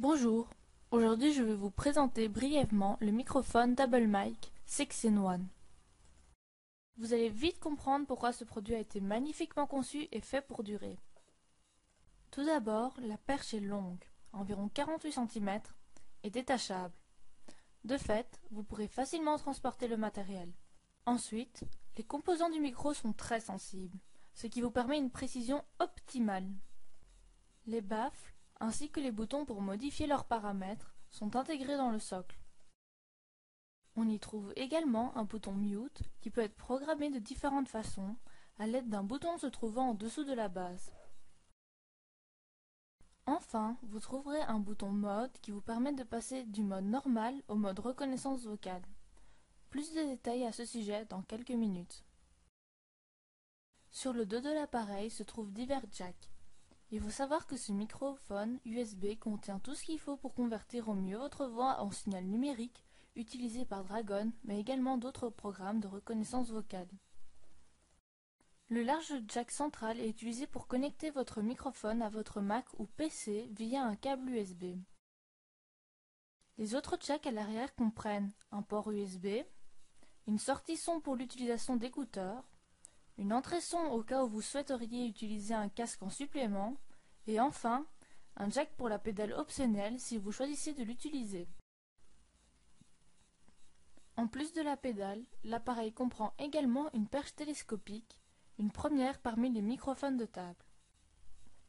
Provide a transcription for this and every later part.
Bonjour, aujourd'hui je vais vous présenter brièvement le microphone Double Mic 6-in-1. Vous allez vite comprendre pourquoi ce produit a été magnifiquement conçu et fait pour durer. Tout d'abord, la perche est longue, environ 48 cm, et détachable. De fait, vous pourrez facilement transporter le matériel. Ensuite, les composants du micro sont très sensibles, ce qui vous permet une précision optimale. Les baffles, ainsi que les boutons pour modifier leurs paramètres, sont intégrés dans le socle. On y trouve également un bouton Mute qui peut être programmé de différentes façons à l'aide d'un bouton se trouvant en dessous de la base. Enfin, vous trouverez un bouton Mode qui vous permet de passer du mode normal au mode reconnaissance vocale. Plus de détails à ce sujet dans quelques minutes. Sur le dos de l'appareil se trouvent divers jacks. Il faut savoir que ce microphone USB contient tout ce qu'il faut pour convertir au mieux votre voix en signal numérique utilisé par Dragon, mais également d'autres programmes de reconnaissance vocale. Le large jack central est utilisé pour connecter votre microphone à votre Mac ou PC via un câble USB. Les autres jacks à l'arrière comprennent un port USB, une sortie son pour l'utilisation d'écouteurs, une entrée son au cas où vous souhaiteriez utiliser un casque en supplément, et enfin, un jack pour la pédale optionnelle si vous choisissez de l'utiliser. En plus de la pédale, l'appareil comprend également une perche télescopique, une première parmi les microphones de table.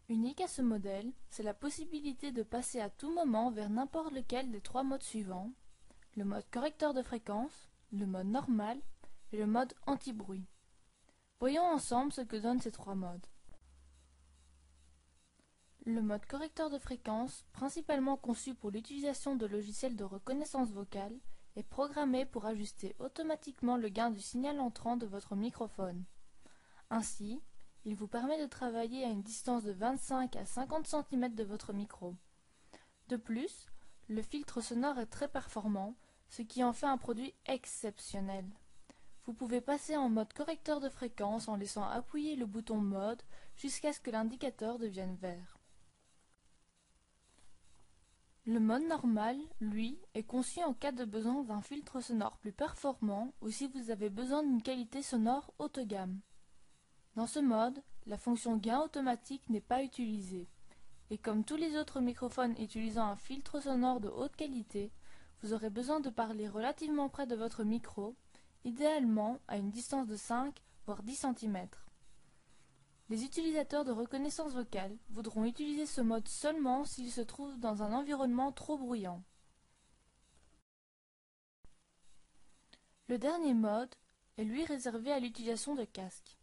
Unique à ce modèle, c'est la possibilité de passer à tout moment vers n'importe lequel des trois modes suivants, le mode correcteur de fréquence, le mode normal et le mode anti-bruit. Voyons ensemble ce que donnent ces trois modes. Le mode correcteur de fréquence, principalement conçu pour l'utilisation de logiciels de reconnaissance vocale, est programmé pour ajuster automatiquement le gain du signal entrant de votre microphone. Ainsi, il vous permet de travailler à une distance de 25 à 50 cm de votre micro. De plus, le filtre sonore est très performant, ce qui en fait un produit exceptionnel. Vous pouvez passer en mode correcteur de fréquence en laissant appuyer le bouton mode jusqu'à ce que l'indicateur devienne vert. Le mode normal, lui, est conçu en cas de besoin d'un filtre sonore plus performant ou si vous avez besoin d'une qualité sonore haut de gamme. Dans ce mode, la fonction gain automatique n'est pas utilisée, et comme tous les autres microphones utilisant un filtre sonore de haute qualité, vous aurez besoin de parler relativement près de votre micro, idéalement à une distance de 5 voire 10 cm. Les utilisateurs de reconnaissance vocale voudront utiliser ce mode seulement s'ils se trouvent dans un environnement trop bruyant. Le dernier mode est lui réservé à l'utilisation de casques.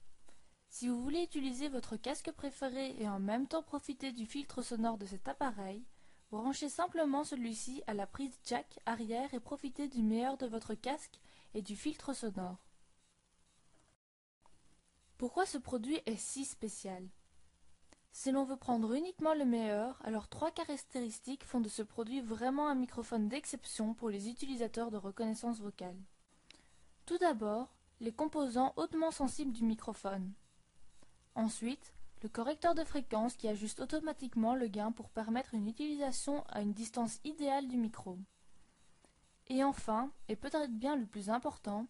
Si vous voulez utiliser votre casque préféré et en même temps profiter du filtre sonore de cet appareil, branchez simplement celui-ci à la prise jack arrière et profitez du meilleur de votre casque et du filtre sonore. Pourquoi ce produit est si spécial? Si l'on veut prendre uniquement le meilleur, alors trois caractéristiques font de ce produit vraiment un microphone d'exception pour les utilisateurs de reconnaissance vocale. Tout d'abord, les composants hautement sensibles du microphone. Ensuite, le correcteur de fréquence qui ajuste automatiquement le gain pour permettre une utilisation à une distance idéale du micro. Et enfin, et peut-être bien le plus important,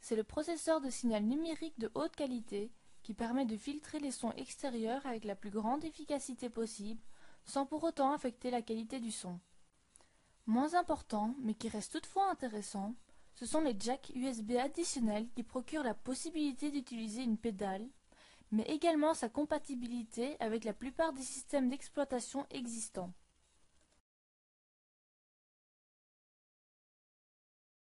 c'est le processeur de signal numérique de haute qualité qui permet de filtrer les sons extérieurs avec la plus grande efficacité possible, sans pour autant affecter la qualité du son. Moins important, mais qui reste toutefois intéressant, ce sont les jacks USB additionnels qui procurent la possibilité d'utiliser une pédale, mais également sa compatibilité avec la plupart des systèmes d'exploitation existants.